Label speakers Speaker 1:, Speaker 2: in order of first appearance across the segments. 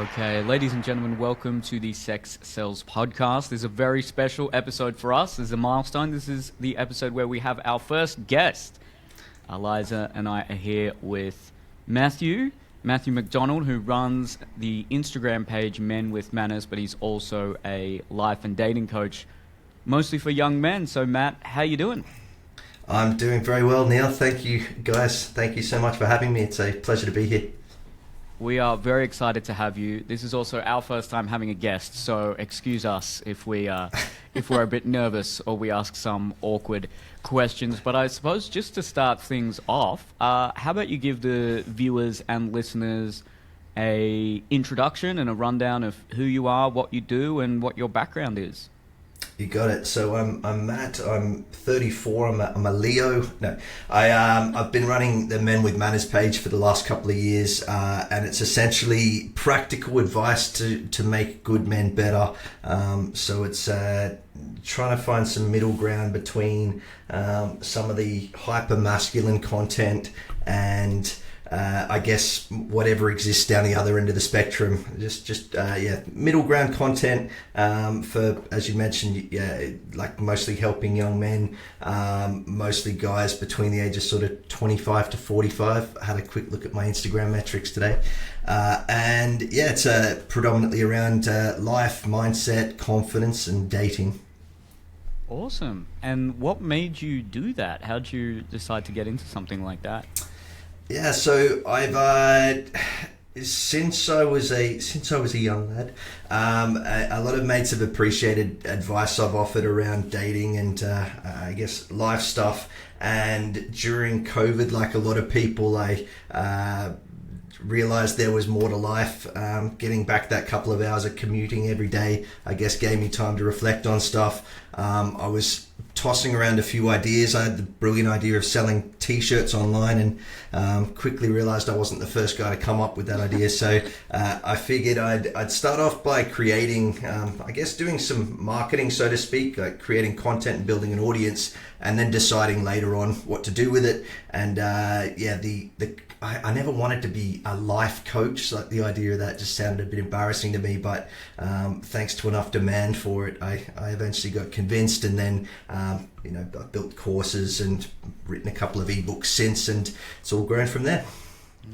Speaker 1: Okay, ladies and gentlemen, welcome to the Sex Sells podcast. This is a very special episode for us. This is a milestone. This is the episode where we have our first guest. Eliza and I are here with Matthew McDonald, who runs the Instagram page Men with Manners, but he's also a life and dating coach, mostly for young men. So Matt, how you doing?
Speaker 2: I'm doing very well, Neil. Thank you, guys. Thank you so much for having me. It's a pleasure to be here.
Speaker 1: We are very excited to have you. This is also our first time having a guest, so excuse us if we're a bit nervous or we ask some awkward questions. But I suppose just to start things off, how about you give the viewers and listeners a introduction and a rundown of who you are, what you do, and what your background is.
Speaker 2: You got it. So I'm Matt. I'm 34. I'm a Leo. No, I've been running the Men with Manners page for the last couple of years, and it's essentially practical advice to make good men better. So it's trying to find some middle ground between some of the hyper masculine content and I guess whatever exists down the other end of the spectrum, just middle ground content for, as you mentioned, like mostly helping young men, mostly guys between the ages sort of 25 to 45. I had a quick look at my Instagram metrics today, and it's predominantly around life, mindset, confidence, and dating.
Speaker 1: Awesome. And what made you do that? How did you decide to get into something like that?
Speaker 2: Yeah, so I've since I was a young lad, a lot of mates have appreciated advice I've offered around dating and I guess life stuff. And during COVID, like a lot of people, I realized there was more to life. Getting back that couple of hours of commuting every day, I guess, gave me time to reflect on stuff. I was tossing around a few ideas. I had the brilliant idea of selling t-shirts online and quickly realized I wasn't the first guy to come up with that idea. So I figured I'd start off by creating, I guess, doing some marketing, so to speak, like creating content and building an audience, and then deciding later on what to do with it. And I never wanted to be a life coach. Like the idea of that just sounded a bit embarrassing to me, but thanks to enough demand for it, I eventually got convinced, and then I've built courses and written a couple of ebooks since, and it's all grown from there.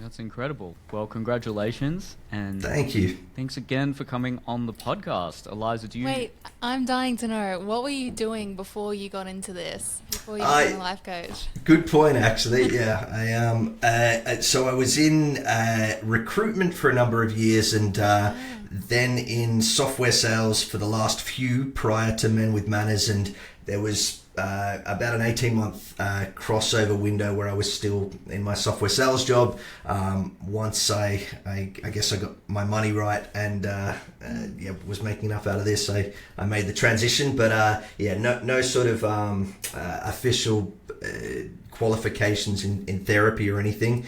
Speaker 1: That's incredible. Well, congratulations, and
Speaker 2: thank you.
Speaker 1: Thanks again for coming on the podcast. Eliza, do you...
Speaker 3: Wait, I'm dying to know, what were you doing before you got into this? Before you became a life coach?
Speaker 2: Good point, actually. Yeah, so I was in recruitment for a number of years, and then in software sales for the last few prior to Men with Manners, and there was about an 18-month crossover window where I was still in my software sales job. Once I guess I got my money right and was making enough out of this, I made the transition. But no sort of official qualifications in therapy or anything.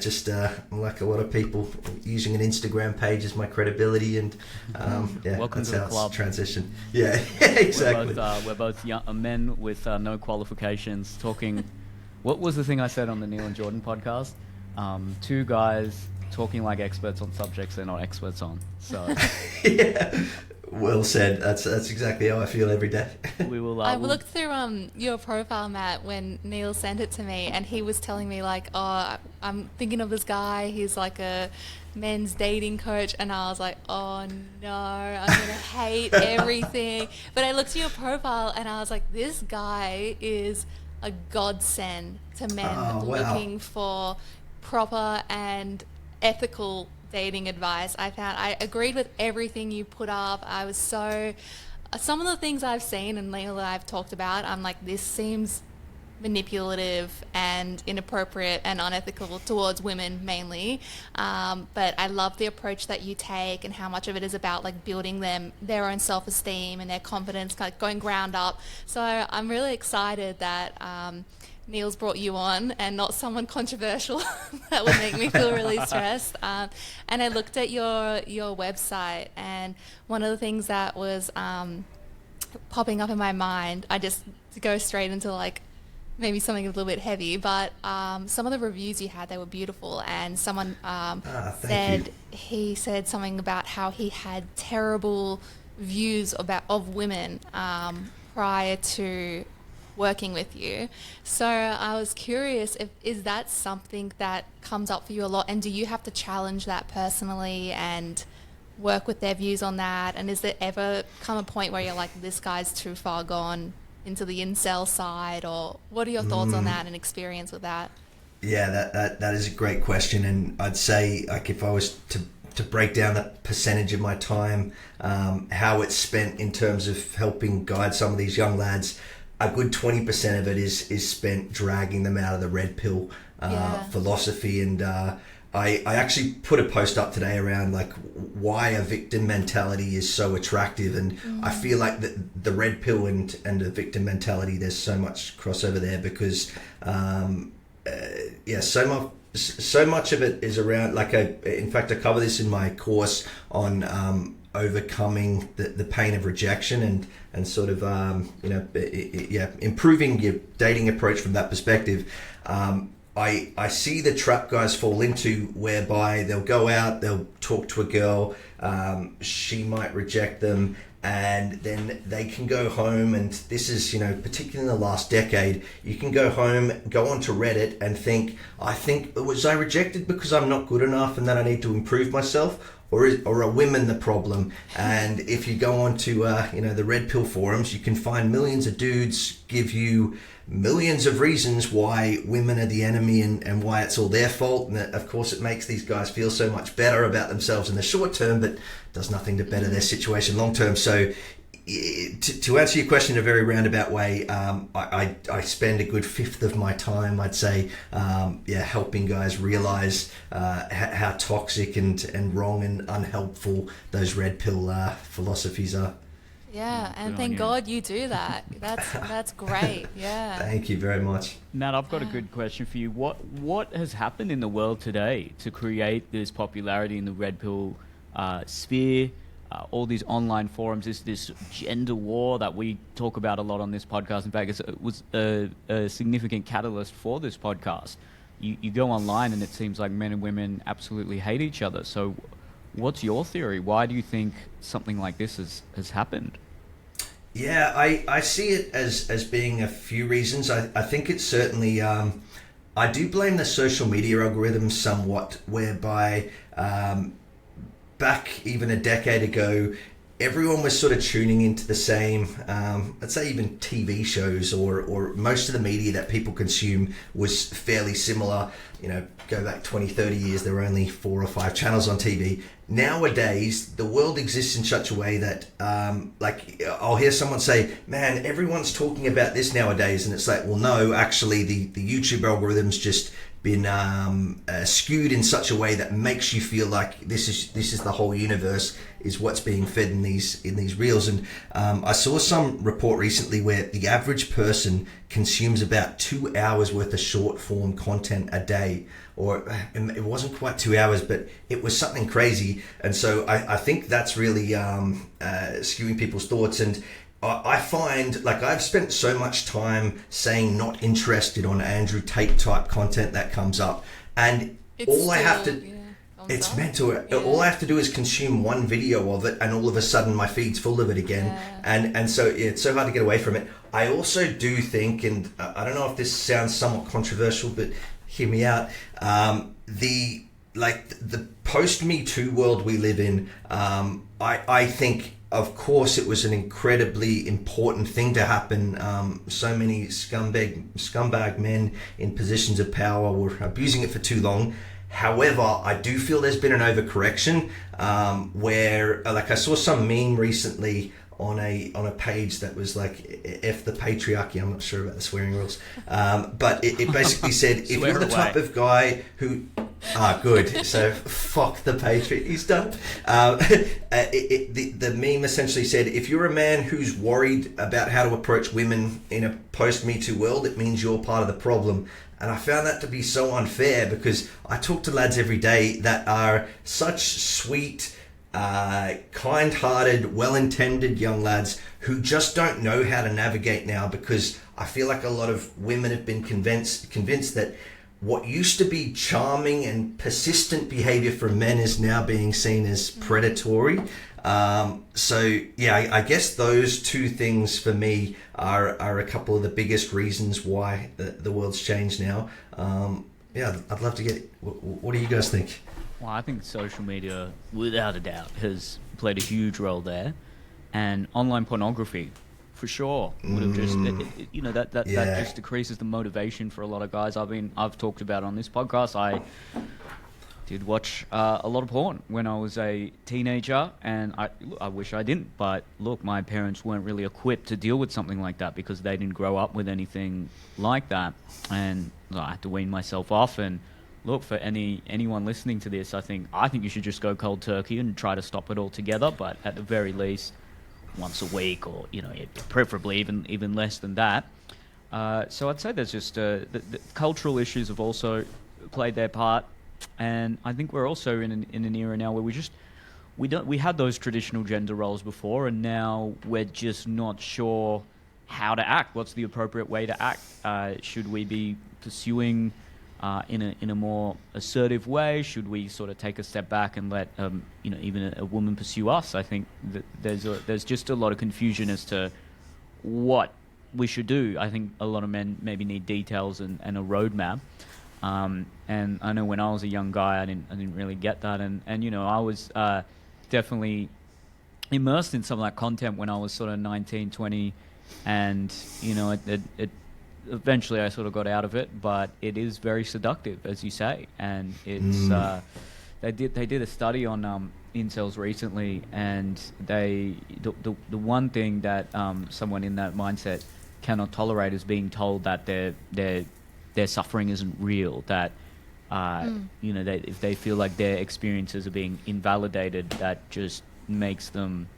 Speaker 2: Just like a lot of people, using an Instagram page as my credibility, and
Speaker 1: welcome
Speaker 2: that's
Speaker 1: to the
Speaker 2: how
Speaker 1: club.
Speaker 2: It's transitioned. Yeah, exactly.
Speaker 1: We're both men with no qualifications talking. What was the thing I said on the Neil and Jordan podcast? Two guys talking like experts on subjects they're not experts on. So
Speaker 2: yeah. Well said. That's exactly how I feel every day.
Speaker 3: I looked through your profile, Matt, when Neil sent it to me, and he was telling me like, oh, I'm thinking of this guy. He's like a men's dating coach, and I was like, oh no, I'm gonna hate everything. But I looked at your profile, and I was like, this guy is a godsend to men looking for proper and ethical dating advice. I agreed with everything you put up. I was some of the things I've seen and Neil and I've talked about, I'm like, this seems manipulative and inappropriate and unethical towards women mainly, but I love the approach that you take and how much of it is about like building their own self-esteem and their confidence, like going ground up. So I'm really excited that Neil's brought you on and not someone controversial that would make me feel really stressed. And I looked at your website, and one of the things that was popping up in my mind, I just to go straight into like maybe something a little bit heavy, but some of the reviews you had, they were beautiful. And someone
Speaker 2: Thank you.
Speaker 3: he said something about how he had terrible views of women prior to working with you. So I was curious, if is that something that comes up for you a lot, and do you have to challenge that personally and work with their views on that? And is there ever come a point where you're like, this guy's too far gone into the incel side, or what are your thoughts on that and experience with that?
Speaker 2: Yeah, that is a great question, and I'd say, like, if I was to break down the percentage of my time, how it's spent in terms of helping guide some of these young lads, a good 20% of it is spent dragging them out of the red pill philosophy. And I actually put a post up today around like why a victim mentality is so attractive, and I feel like the red pill and the victim mentality, there's so much crossover there because so much of it is around, like, in fact I cover this in my course on overcoming the pain of rejection and sort of improving your dating approach from that perspective. I see the trap guys fall into, whereby they'll go out, they'll talk to a girl, she might reject them, and then they can go home, and this is, particularly in the last decade, you can go home, go onto Reddit and think, was I rejected because I'm not good enough and that I need to improve myself? Or are women the problem? And if you go on to the red pill forums, you can find millions of dudes give you millions of reasons why women are the enemy and why it's all their fault. And of course it makes these guys feel so much better about themselves in the short term, but does nothing to better their situation long term. So to answer your question in a very roundabout way, I spend a good fifth of my time, I'd say, helping guys realize how toxic and wrong and unhelpful those red pill philosophies are.
Speaker 3: Yeah, and
Speaker 1: Good on
Speaker 3: thank
Speaker 1: you.
Speaker 3: God you do that. That's great. Yeah.
Speaker 2: Thank you very much.
Speaker 1: Matt, I've got a good question for you. What has happened in the world today to create this popularity in the red pill sphere? All these online forums, this gender war that we talk about a lot on this podcast. In fact, it was a significant catalyst for this podcast. You go online and it seems like men and women absolutely hate each other. So what's your theory? Why do you think something like this has happened?
Speaker 2: Yeah, I see it as being a few reasons. I think it's certainly, I do blame the social media algorithms somewhat, whereby back even a decade ago, everyone was sort of tuning into the same, let's say even TV shows or most of the media that people consume was fairly similar. Go back 20, 30 years, there were only 4 or 5 channels on TV. Nowadays, the world exists in such a way that, I'll hear someone say, man, everyone's talking about this nowadays. And it's like, well, no, actually, the YouTube algorithm's just been skewed in such a way that makes you feel like this is the whole universe, is what's being fed in these reels. And I saw some report recently where the average person consumes about 2 hours worth of short form content a day, or it wasn't quite 2 hours, but it was something crazy. And so I think that's really skewing people's thoughts. And I find, like, I've spent so much time saying not interested on Andrew Tate type content that comes up, and all I have to do is consume one video of it, and all of a sudden my feed's full of it again. And so it's so hard to get away from it. I also do think, and I don't know if this sounds somewhat controversial, but hear me out, the post Me Too world we live in, I think, of course, it was an incredibly important thing to happen. So many scumbag men in positions of power were abusing it for too long. However, I do feel there's been an overcorrection, where, like, I saw some meme recently on a page that was like, F the patriarchy. I'm not sure about the swearing rules, but it basically said, if you're the type of guy who good. So fuck the patriot. He's done. The meme essentially said, if you're a man who's worried about how to approach women in a post Me Too world, it means you're part of the problem. And I found that to be so unfair, because I talk to lads every day that are such sweet, kind-hearted, well-intended young lads who just don't know how to navigate now, because I feel like a lot of women have been convinced that what used to be charming and persistent behavior from men is now being seen as predatory. So yeah, I guess those two things for me are a couple of the biggest reasons why the world's changed now. Yeah, I'd love to get, what do you guys think?
Speaker 1: Well, I think social media, without a doubt, has played a huge role there, and online pornography, for sure, would have just, that just decreases the motivation for a lot of guys. I've talked about on this podcast. I did watch a lot of porn when I was a teenager, and I wish I didn't, but look, my parents weren't really equipped to deal with something like that because they didn't grow up with anything like that, and I had to wean myself off. And look, for anyone listening to this, I think you should just go cold turkey and try to stop it altogether, but at the very least, once a week, or preferably even less than that. So I'd say there's just the cultural issues have also played their part, and I think we're also in an era now where we had those traditional gender roles before, and now we're just not sure how to act. What's the appropriate way to act? Should we be pursuing in a more assertive way? Should we sort of take a step back and let even a woman pursue us? I think that there's just a lot of confusion as to what we should do. I think a lot of men maybe need details and a roadmap. And I know when I was a young guy, I didn't really get that, and I was definitely immersed in some of that content when I was sort of 19, 20, and it eventually I sort of got out of it, but it is very seductive, as you say, and it's they did a study on incels recently, and the one thing that someone in that mindset cannot tolerate is being told that their suffering isn't real, that that if they feel like their experiences are being invalidated, that just makes them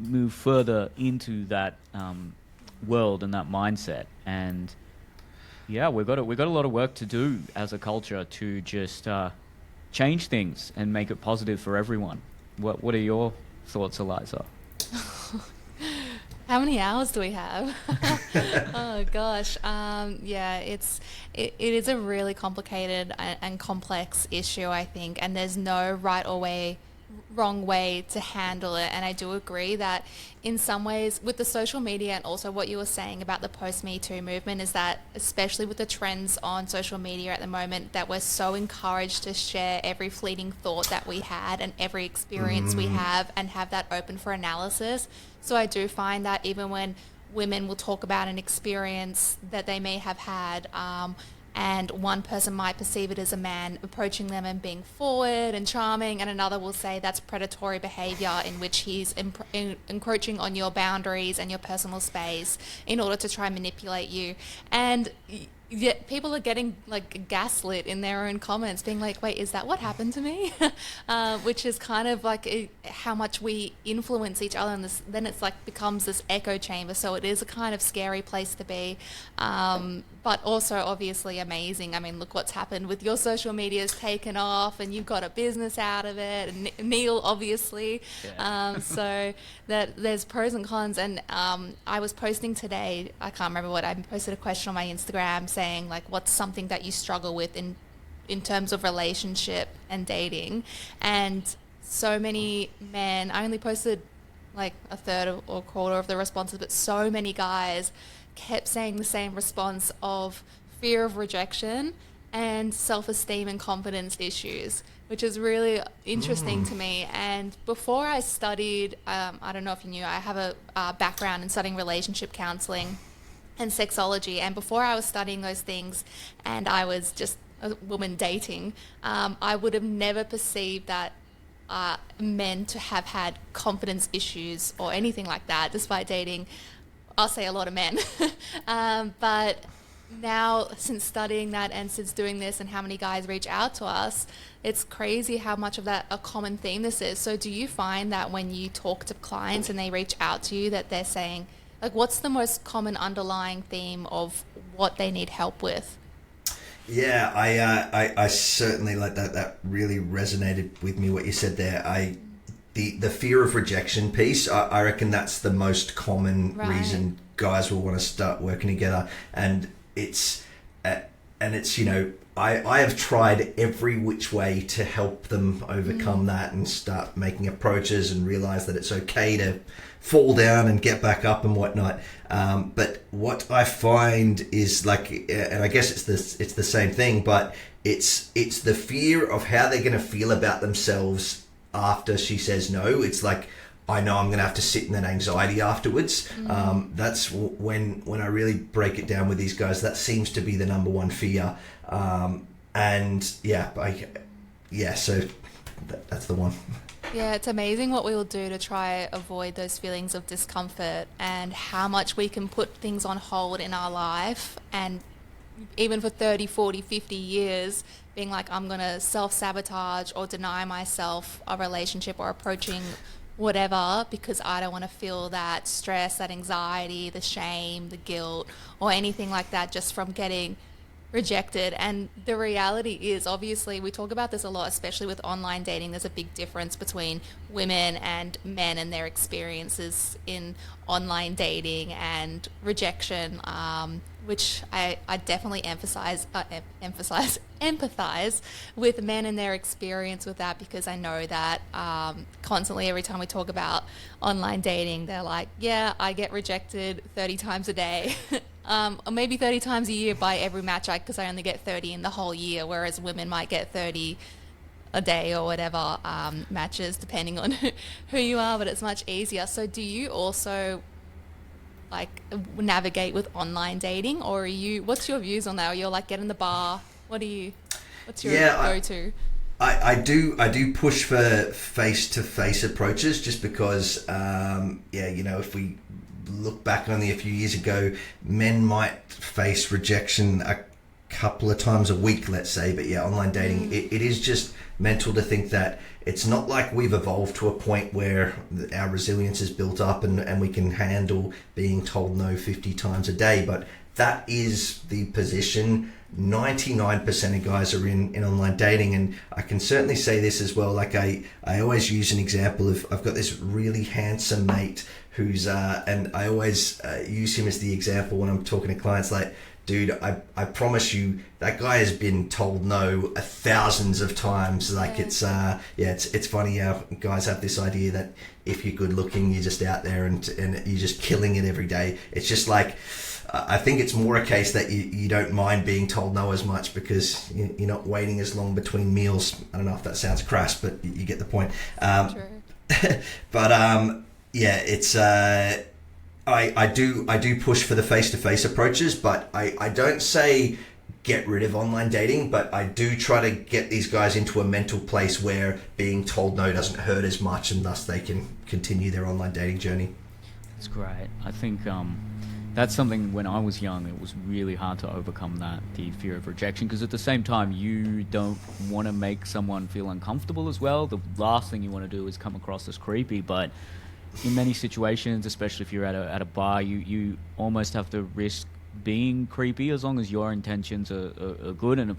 Speaker 1: move further into that world and that mindset. And yeah, we've got a lot of work to do as a culture to just change things and make it positive for everyone. What are your thoughts, Eliza?
Speaker 3: How many hours do we have? Oh gosh, yeah, it is a really complicated and complex issue, I think, and there's no right or wrong way to handle it. And I do agree that in some ways with the social media, and also what you were saying about the post-Me Too movement, is that especially with the trends on social media at the moment, that we're so encouraged to share every fleeting thought that we had and every experience we have, and have that open for analysis. So I do find that even when women will talk about an experience that they may have had, and one person might perceive it as a man approaching them and being forward and charming, and another will say that's predatory behavior in which he's encroaching on your boundaries and your personal space in order to try and manipulate you. And yet people are getting like gaslit in their own comments, being like, wait, is that what happened to me? Which is kind of like how much we influence each other, and then it's like becomes this echo chamber. So it is a kind of scary place to be, but also obviously amazing. I mean, look what's happened with your social media's taken off, and you've got a business out of it, and Neil obviously. Yeah. So that there's pros and cons. And I was posting today, I can't remember what, I posted a question on my Instagram saying like, what's something that you struggle with in terms of relationship and dating? And so many men, I only posted like a third or quarter of the responses, but so many guys kept saying the same response of fear of rejection and self-esteem and confidence issues, which is really interesting to me. And before I studied, I don't know if you knew, I have a background in studying relationship counseling and sexology. And before I was studying those things, and I was just a woman dating, I would have never perceived that men to have had confidence issues or anything like that, despite dating, I'll say a lot of men. But now, since studying that and since doing this and how many guys reach out to us, it's crazy how much of that a common theme this is. So do you find that when you talk to clients and they reach out to you, that they're saying, like, what's the most common underlying theme of what they need help with?
Speaker 2: Yeah, I certainly like that. That really resonated with me, what you said there. the fear of rejection piece, I reckon that's the most common
Speaker 3: Right.
Speaker 2: reason guys will want to start working together. And it's you know, I have tried every which way to help them overcome that and start making approaches and realize that it's okay to fall down and get back up and whatnot. But what I find is like, and I guess it's the same thing, but it's the fear of how they're going to feel about themselves after she says no. It's like, I know I'm going to have to sit in that anxiety afterwards. That's when I really break it down with these guys. That seems to be the number one fear. And yeah, so that's the one.
Speaker 3: Yeah, it's amazing what we will do to try avoid those feelings of discomfort and how much we can put things on hold in our life, and even for 30, 40, 50 years being like, I'm going to self-sabotage or deny myself a relationship or approaching whatever because I don't want to feel that stress, that anxiety, the shame, the guilt, or anything like that just from getting rejected. And the reality is, obviously, we talk about this a lot, especially with online dating. There's a big difference between women and men and their experiences in online dating and rejection, which I definitely empathize with men and their experience with that, because I know that constantly every time we talk about online dating, they're like, yeah, I get rejected 30 times a day. Or maybe 30 times a year by every match, because I only get 30 in the whole year, whereas women might get 30 a day or whatever matches, depending on who you are, but it's much easier. So do you also like navigate with online dating, or what's your views on that? Or you're like, get in the bar, what's your go-to?
Speaker 2: I do push for face-to-face approaches, just because you know, if we look back only a few years ago, men might face rejection a couple of times a week, let's say, but yeah, online dating, it is just mental to think that it's not like we've evolved to a point where our resilience is built up and we can handle being told no 50 times a day, but that is the position 99% of guys are in online dating. And I can certainly say this as well, like I always use an example of, I've got this really handsome mate who's and I always use him as the example when I'm talking to clients, like, dude, I promise you that guy has been told no thousands of times. Like, it's funny how guys have this idea that if you're good looking, you're just out there and you're just killing it every day. It's just like, I think it's more a case that you don't mind being told no as much because you're not waiting as long between meals. I don't know if that sounds crass, but you get the point.
Speaker 3: True.
Speaker 2: But yeah, it's I do push for the face-to-face approaches, but I don't say get rid of online dating, but I do try to get these guys into a mental place where being told no doesn't hurt as much, and thus they can continue their online dating journey.
Speaker 1: That's great. I think that's something when I was young, it was really hard to overcome that, the fear of rejection, because at the same time, you don't want to make someone feel uncomfortable as well. The last thing you want to do is come across as creepy, but in many situations, especially if you're at a bar, you almost have to risk being creepy as long as your intentions are good. And it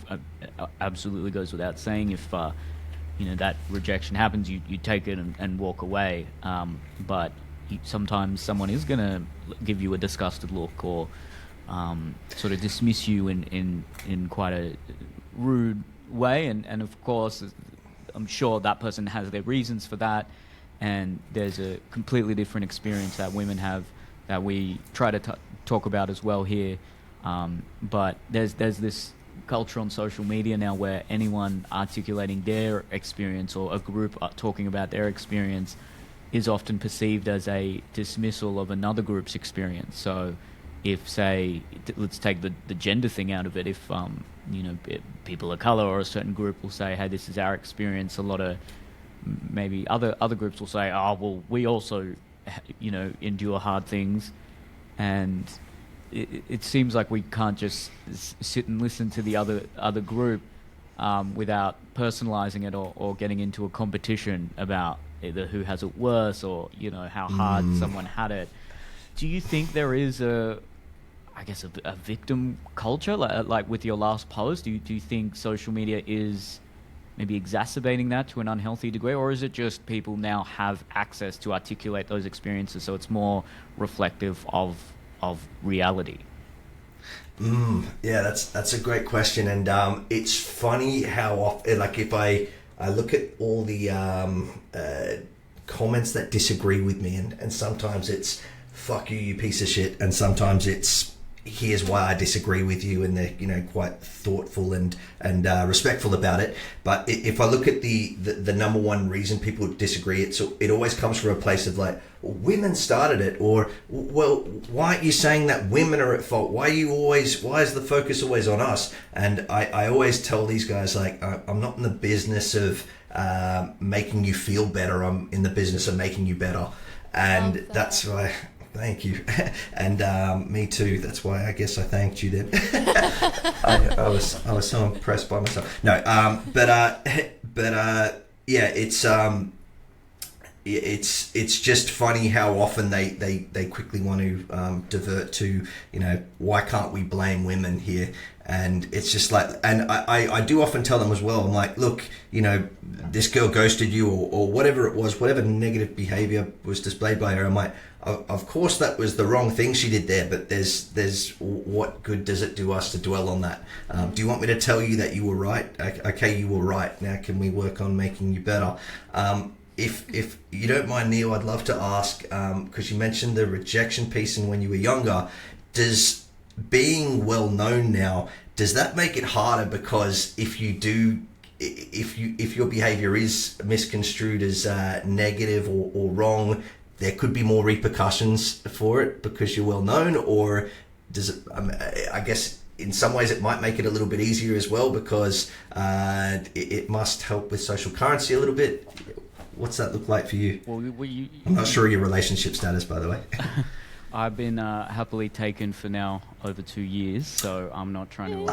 Speaker 1: absolutely goes without saying, if that rejection happens, you take it and walk away. But sometimes someone is going to give you a disgusted look or sort of dismiss you in quite a rude way. And of course, I'm sure that person has their reasons for that. And there's a completely different experience that women have that we try to talk about as well here. But there's this culture on social media now where anyone articulating their experience or a group talking about their experience is often perceived as a dismissal of another group's experience. So if, say, let's take the gender thing out of it, if people of color or a certain group will say, hey, this is our experience, a lot of maybe other groups will say, oh, well, we also endure hard things. And it seems like we can't just sit and listen to the other group without personalizing it or getting into a competition about either who has it worse or how hard someone had it. Do you think there is a victim culture, like with your last post? Do you think social media is maybe exacerbating that to an unhealthy degree, or is it just people now have access to articulate those experiences, so it's more reflective of reality?
Speaker 2: Yeah, that's a great question, and it's funny how often, like, if I look at all the comments that disagree with me, and sometimes it's "fuck you, you piece of shit," and sometimes it's "here's why I disagree with you," and they're, you know, quite thoughtful and respectful about it. But if I look at the number one reason people disagree, it always comes from a place of like, women started it, or, well, why aren't you saying that women are at fault? Why is the focus always on us? And I always tell these guys, like, I'm not in the business of making you feel better. I'm in the business of making you better. And that's why. Thank you. And me too. That's why I guess I thanked you then. I was so impressed by myself. No, yeah, it's just funny how often they quickly want to divert to, you know, why can't we blame women here? And it's just like, and I do often tell them as well, I'm like, look, you know, this girl ghosted you, or whatever it was, whatever negative behavior was displayed by her. I'm like, of course that was the wrong thing she did there, but there's what good does it do us to dwell on that? Do you want me to tell you that you were right? Okay, you were right. Now can we work on making you better? If you don't mind, Neil, I'd love to ask, because you mentioned the rejection piece, and when you were younger, does being well known now, does that make it harder? Because if your behavior is misconstrued as negative or wrong, there could be more repercussions for it because you're well known, or does it? I guess in some ways it might make it a little bit easier as well, because it must help with social currency a little bit. What's that look like for you?
Speaker 1: Well,
Speaker 2: I'm not sure your relationship status, by the way.
Speaker 1: I've been happily taken for now over 2 years, so I'm not trying to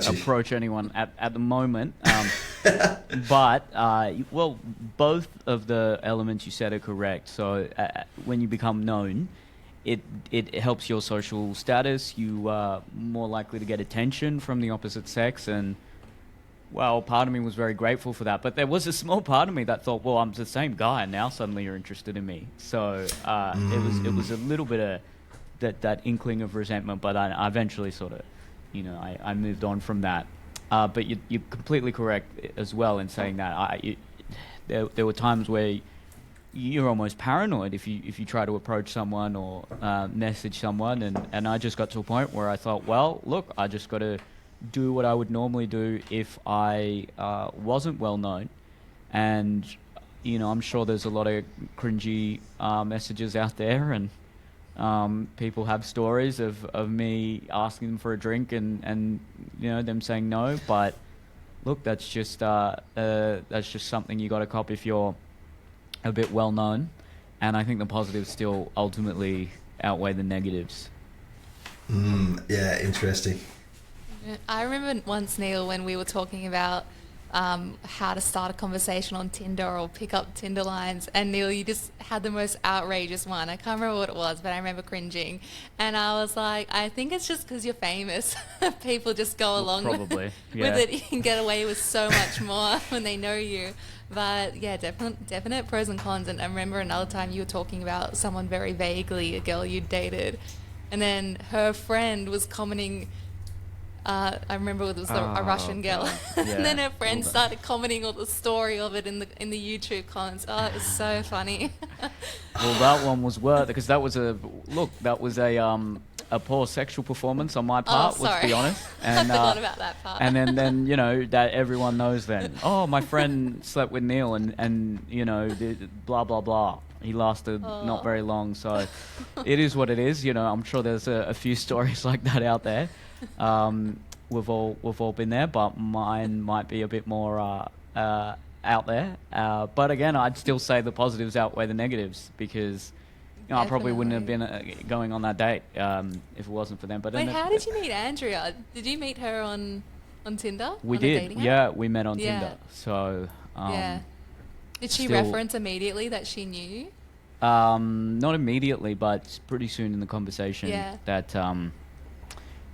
Speaker 1: approach anyone at the moment. But, well, both of the elements you said are correct. So when you become known, it helps your social status. You are more likely to get attention from the opposite sex, and, well, part of me was very grateful for that. But there was a small part of me that thought, well, I'm the same guy, and now suddenly you're interested in me. So it was a little bit of that inkling of resentment, but I eventually sort of, you know, I moved on from that. But you're completely correct as well in saying that. There were times where you're almost paranoid if you try to approach someone or message someone, and I just got to a point where I thought, well, look, I just got to do what I would normally do if I wasn't well known. And, you know, I'm sure there's a lot of cringy messages out there, and people have stories of me asking them for a drink and you know, them saying no. But look, that's just something you got to cop if you're a bit well known. And I think the positives still ultimately outweigh the negatives.
Speaker 2: Yeah, interesting.
Speaker 3: I remember once, Neil, when we were talking about how to start a conversation on Tinder or pick up Tinder lines, and Neil, you just had the most outrageous one. I can't remember what it was, but I remember cringing, and I was like, I think it's just because you're famous. People just go along
Speaker 1: Probably,
Speaker 3: with it. You can get away with so much more when they know you. But yeah, definite pros and cons. And I remember another time you were talking about someone very vaguely, a girl you dated, and then her friend was commenting. I remember it was a Russian girl, and then her friend started commenting on the story of it in the YouTube comments. Oh, it was so funny.
Speaker 1: Well, that one was worth, because that was a poor sexual performance on my part. Let's be honest. And,
Speaker 3: I forgot about that part.
Speaker 1: And then you know that everyone knows. Then, oh, my friend slept with Neil, and you know, blah blah blah. He lasted not very long, so it is what it is. You know, I'm sure there's a few stories like that out there. We've all been there, but mine might be a bit more out there. But again, I'd still say the positives outweigh the negatives, because you know, I probably wouldn't have been going on that date if it wasn't for them. But
Speaker 3: wait, how did you meet Andrea? Did you meet her on Tinder?
Speaker 1: We did. Yeah, we met on Tinder. So
Speaker 3: yeah. Did she reference immediately that she knew?
Speaker 1: Not immediately, but pretty soon in the conversation that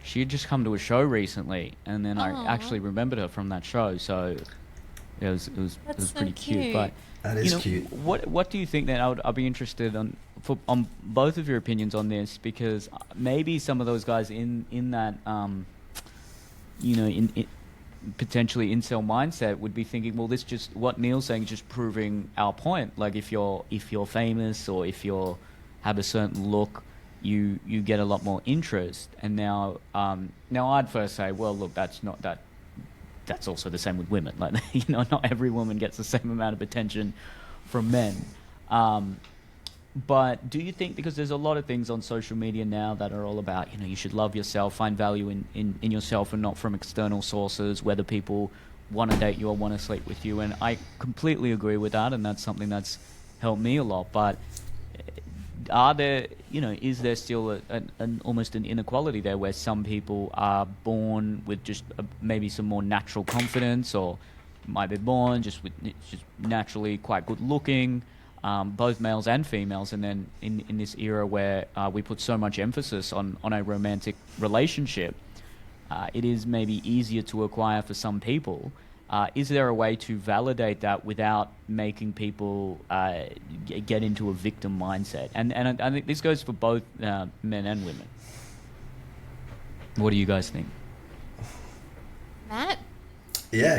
Speaker 1: she had just come to a show recently, and then I actually remembered her from that show. So it was
Speaker 3: so
Speaker 1: pretty cute.
Speaker 3: cute.
Speaker 1: But
Speaker 2: That is cute.
Speaker 1: what do you think then? I'd be interested on both of your opinions on this, because maybe some of those guys in that in potentially incel mindset would be thinking, well, this just what Neil's saying is just proving our point. Like if you're famous or if you have a certain look, you get a lot more interest. And now I'd first say, well, look, that's also the same with women. Like not every woman gets the same amount of attention from men. But do you think, because there's a lot of things on social media now that are all about, you should love yourself, find value in yourself and not from external sources, whether people want to date you or want to sleep with you. And I completely agree with that, and that's something that's helped me a lot. But is there still an almost an inequality there, where some people are born with just maybe some more natural confidence, or might be born just naturally quite good looking, both males and females, and then in this era where we put so much emphasis on a romantic relationship, it is maybe easier to acquire for some people. Is there a way to validate that without making people get into a victim mindset? And I think this goes for both men and women. What do you guys think?
Speaker 3: Matt?
Speaker 2: Yeah,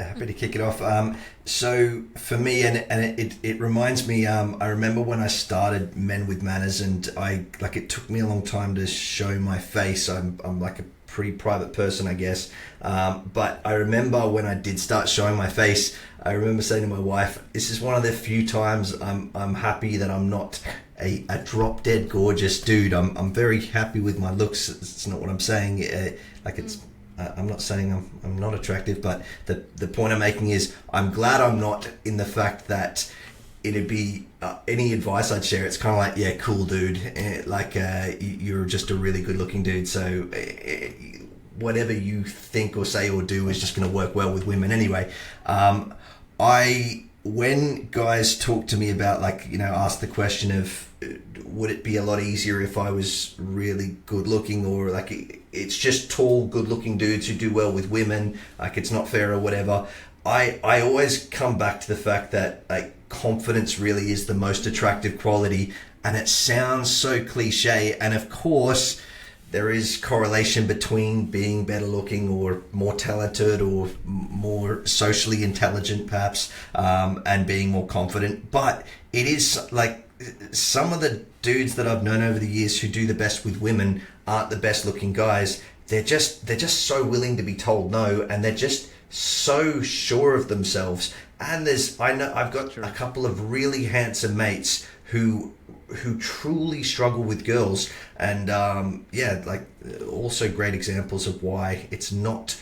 Speaker 2: happy to kick it off. So for me, and it reminds me, I remember when I started Men with Manners, and it took me a long time to show my face. I'm like a pretty private person, I guess. But I remember when I did start showing my face, I remember saying to my wife, this is one of the few times I'm happy that I'm not a drop dead gorgeous dude. I'm very happy with my looks. It's not what I'm saying. I'm not saying I'm not attractive, but the point I'm making is I'm glad I'm not in the fact that it'd be any advice I'd share. It's kind of like, yeah, cool dude. You're just a really good looking dude. So whatever you think or say or do is just going to work well with women anyway. When guys talk to me about ask the question of would it be a lot easier if I was really good looking, or it's just tall good looking dudes who do well with women, it's not fair or whatever. I always come back to the fact that confidence really is the most attractive quality, and it sounds so cliche, and of course there is correlation between being better looking or more talented or more socially intelligent perhaps, and being more confident. But it is some of the dudes that I've known over the years who do the best with women aren't the best looking guys. They're just so willing to be told no, and they're just so sure of themselves. And I've got a couple of really handsome mates who truly struggle with girls, and also great examples of why it's not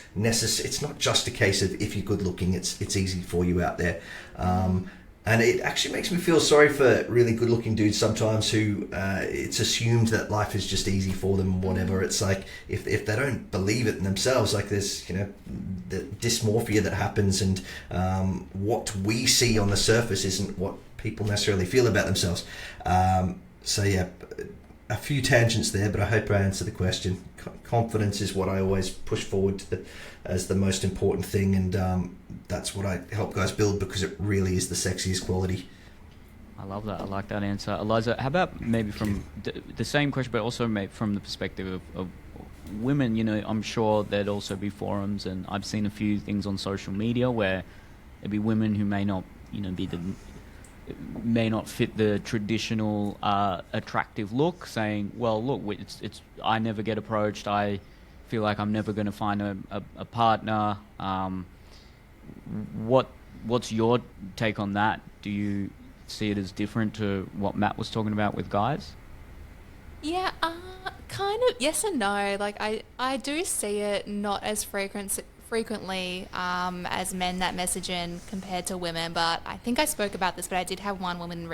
Speaker 2: just a case of if you're good looking, it's easy for you out there. And it actually makes me feel sorry for really good looking dudes sometimes who it's assumed that life is just easy for them and whatever. It's like if they don't believe it in themselves, there's the dysmorphia that happens, and what we see on the surface isn't what people necessarily feel about themselves. So yeah, a few tangents there, but I hope I answered the question. Confidence is what I always push forward as the most important thing, and that's what I help guys build, because it really is the sexiest quality.
Speaker 1: I love that. I like that answer. Eliza, how about maybe from the same question, but also maybe from the perspective of women? I'm sure there'd also be forums, and I've seen a few things on social media where there'd be women who may not, may not fit the traditional attractive look, saying, well, look, it's I never get approached, I feel like I'm never going to find a partner. What's your take on that? Do you see it as different to what Matt was talking about with guys?
Speaker 3: Yeah, kind of yes and no. I do see it not as frequently as men that message in compared to women, but I think I spoke about this, but I did have one woman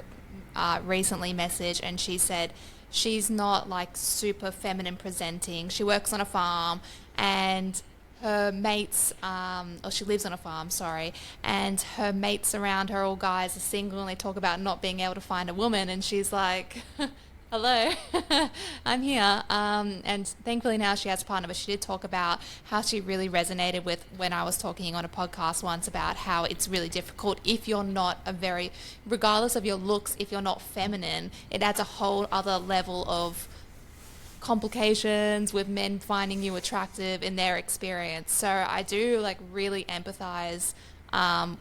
Speaker 3: recently message, and she said she's not super feminine presenting. She works on a farm, and her mates, or she lives on a farm, sorry, and her mates around her, all guys, are single, and they talk about not being able to find a woman, and she's like, Hello, I'm here. And thankfully now she has a partner, but she did talk about how she really resonated with when I was talking on a podcast once about how it's really difficult if you're not regardless of your looks, if you're not feminine, it adds a whole other level of complications with men finding you attractive in their experience. So I do like really empathize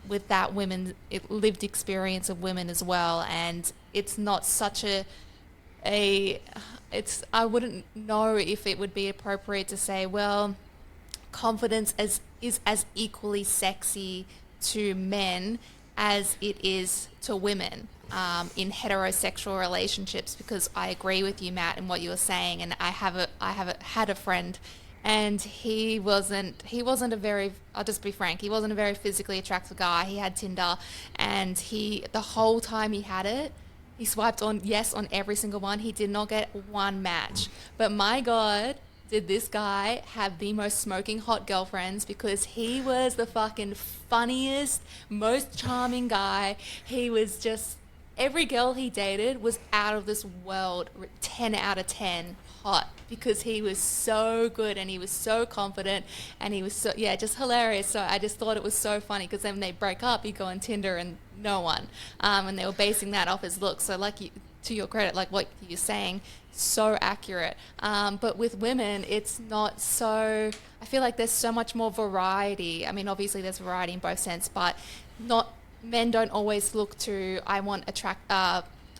Speaker 3: with that lived experience of women as well. And it's not such I wouldn't know if it would be appropriate to say, well, confidence is as equally sexy to men as it is to women in heterosexual relationships, because I agree with you, Matt, in what you were saying. And I had a friend, and he wasn't a very, I'll just be frank, he wasn't a very physically attractive guy. He had Tinder, and the whole time he had it, he swiped on yes on every single one. He did not get one match. But my God, did this guy have the most smoking hot girlfriends, because he was the fucking funniest, most charming guy. He was just, every girl he dated was out of this world, 10 out of 10 hot, because he was so good and he was so confident and he was so, yeah, just hilarious. So I just thought it was so funny, because then when they break up, you go on Tinder and no one. And they were basing that off his looks. So to your credit, like what you're saying, so accurate. But with women, it's not so, I feel like there's so much more variety. I mean, obviously there's variety in both sense, but men don't always look to,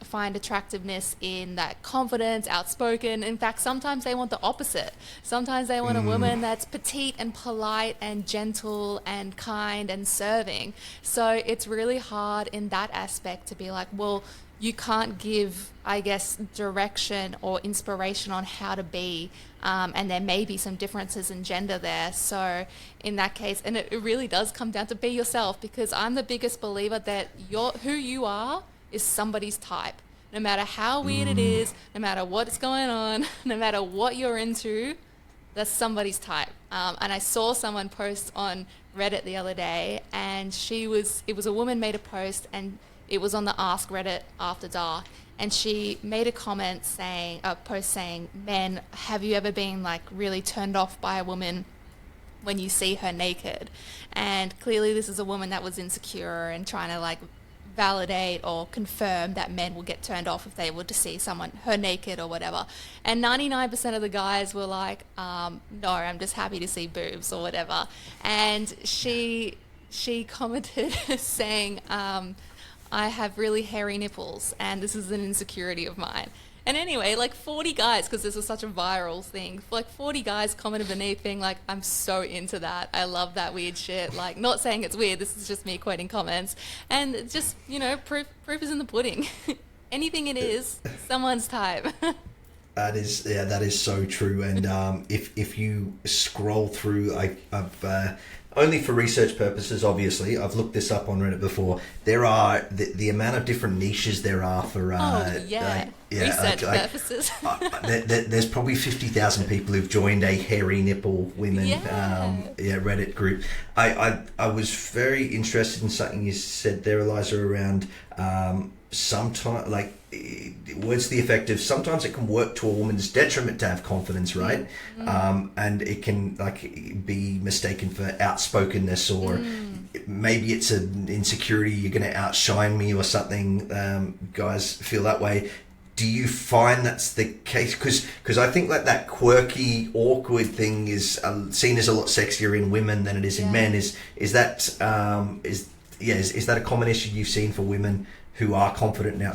Speaker 3: find attractiveness in that confidence, outspoken. In fact, sometimes they want the opposite. Sometimes they want a woman that's petite and polite and gentle and kind and serving. So it's really hard in that aspect to be like, well, you can't give, I guess, direction or inspiration on how to be. And there may be some differences in gender there. So in that case, and it really does come down to be yourself, because I'm the biggest believer that who you are is somebody's type. No matter how weird it is, no matter what's going on, no matter what you're into, that's somebody's type. And I saw someone post on Reddit the other day, and it was a woman made a post, and it was on the Ask Reddit After Dark, and she made a post saying, men, have you ever been like really turned off by a woman when you see her naked? And clearly this is a woman that was insecure and trying to like validate or confirm that men will get turned off if they were to see her naked or whatever. And 99% of the guys were like, no, I'm just happy to see boobs or whatever. And she commented saying, I have really hairy nipples and this is an insecurity of mine. And anyway, like 40 guys, because this is such a viral thing, like 40 guys commented beneath being like, I'm so into that. I love that weird shit. Like, not saying it's weird. This is just me quoting comments. And it's just, proof is in the pudding. Anything it is, someone's type.
Speaker 2: That is so true. And if you scroll through, I've only for research purposes, obviously, I've looked this up on Reddit before. There are the amount of different niches there are for
Speaker 3: research purposes.
Speaker 2: There's probably 50,000 people who've joined a hairy nipple women Reddit group. I was very interested in something you said there, Eliza, around sometimes, like, words to the effect of, sometimes it can work to a woman's detriment to have confidence, right? And it can like be mistaken for outspokenness, or maybe it's an insecurity, you're going to outshine me or something. Guys feel that way. Do you find that's the case? Because I think that quirky, awkward thing is seen as a lot sexier in women than it is in men. Is that a common issue you've seen for women who are confident now?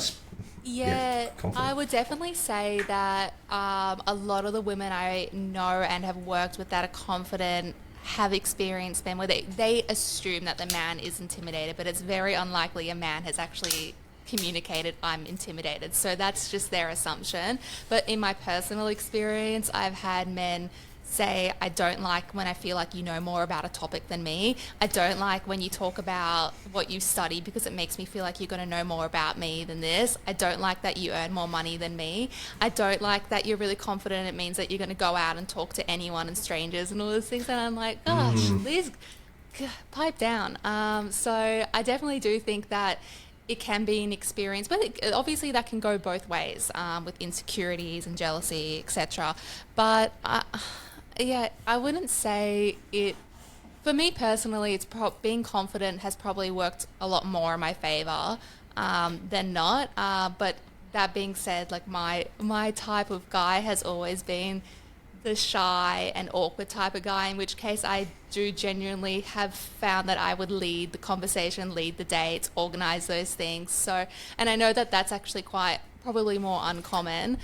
Speaker 3: I would definitely say that a lot of the women I know and have worked with that are confident have experienced men where they assume that the man is intimidated, but it's very unlikely a man has actually communicated, I'm intimidated. So that's just their assumption. But in my personal experience, I've had men say, I don't like when I feel like you know more about a topic than me. I don't like when you talk about what you study, because it makes me feel like you're going to know more about me than this. I don't like that you earn more money than me. I don't like that you're really confident. It means that you're going to go out and talk to anyone and strangers and all those things. And I'm like, gosh, please pipe down. So I definitely do think that it can be an experience, but obviously that can go both ways, with insecurities and jealousy, etc. But yeah, I wouldn't say it. For me personally, it's being confident has probably worked a lot more in my favor than not. But that being said, like my type of guy has always been the shy and awkward type of guy, in which case I do genuinely have found that I would lead the conversation, lead the dates, organize those things. So, and I know that that's actually quite probably more uncommon.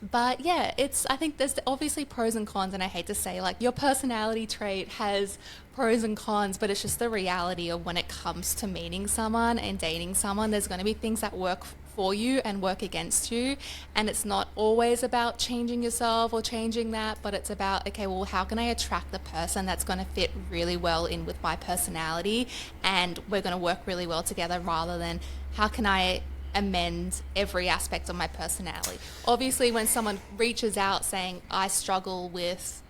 Speaker 3: But yeah, I think there's obviously pros and cons, and I hate to say, like, your personality trait has pros and cons, but it's just the reality of when it comes to meeting someone and dating someone, there's going to be things that work for you and work against you, and it's not always about changing yourself or changing that, but it's about, okay, well, how can I attract the person that's going to fit really well in with my personality, and we're going to work really well together, rather than how can I amend every aspect of my personality. Obviously, when someone reaches out saying, I struggle with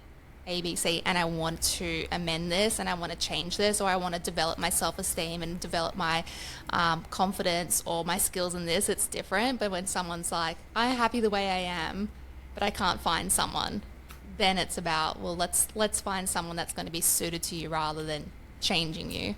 Speaker 3: ABC and I want to amend this and I want to change this, or I want to develop my self-esteem and develop my confidence or my skills in this, it's different. But when someone's like, I'm happy the way I am, but I can't find someone, then it's about, well, let's find someone that's going to be suited to you rather than changing you.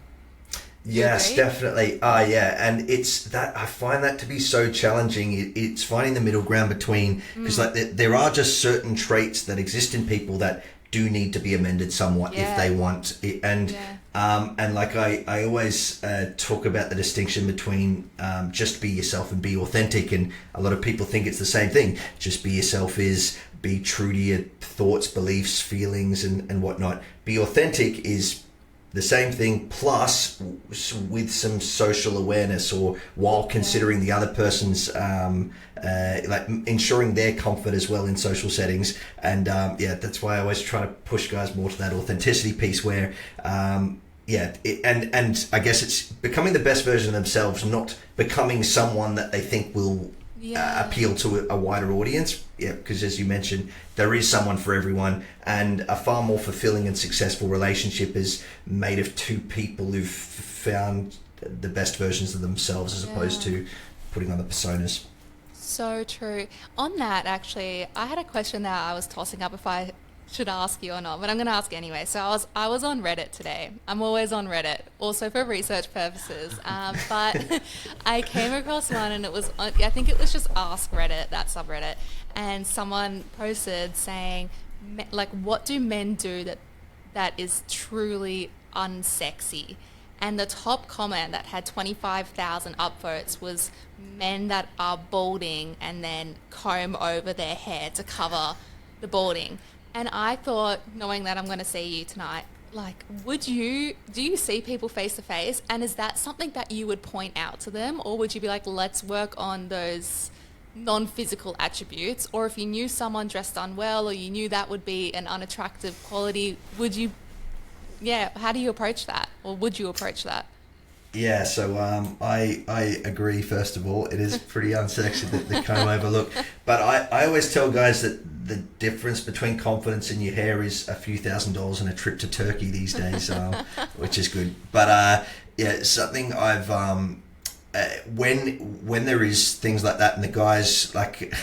Speaker 2: Yes, definitely. Yeah, and it's that I find that to be so challenging. It's finding the middle ground between, because like there are just certain traits that exist in people that do need to be amended somewhat if they want it. And like I always talk about the distinction between just be yourself and be authentic, and a lot of people think it's the same thing. Just be yourself is be true to your thoughts, beliefs, feelings, and whatnot. Be authentic is the same thing, plus with some social awareness, or while considering the other person's like ensuring their comfort as well in social settings. And that's why I always try to push guys more to that authenticity piece, where and I guess it's becoming the best version of themselves, not becoming someone that they think will appeal to a wider audience. Yeah, because as you mentioned, there is someone for everyone, and a far more fulfilling and successful relationship is made of two people who've found the best versions of themselves, as opposed to putting on the personas.
Speaker 3: So true. On that, actually, I had a question that I was tossing up if I should ask you or not, but I'm going to ask anyway. So I was on Reddit today. I'm always on Reddit, also for research purposes. But I came across one, and it was, I think it was just Ask Reddit, that subreddit, and someone posted saying, like, what do men do that is truly unsexy? And the top comment that had 25,000 upvotes was men that are balding and then comb over their hair to cover the balding. And I thought, knowing that I'm going to see you tonight, like, do you see people face to face? And is that something that you would point out to them? Or would you be like, let's work on those non-physical attributes? Or if you knew someone dressed unwell, or you knew that would be an unattractive quality, would you, how do you approach that? Or would you approach that?
Speaker 2: Yeah, so I agree, first of all. It is pretty unsexy, the comb over look. But I always tell guys that the difference between confidence in your hair is a few $1,000s and a trip to Turkey these days, which is good. But something I've when there is things like that, and the guys, like,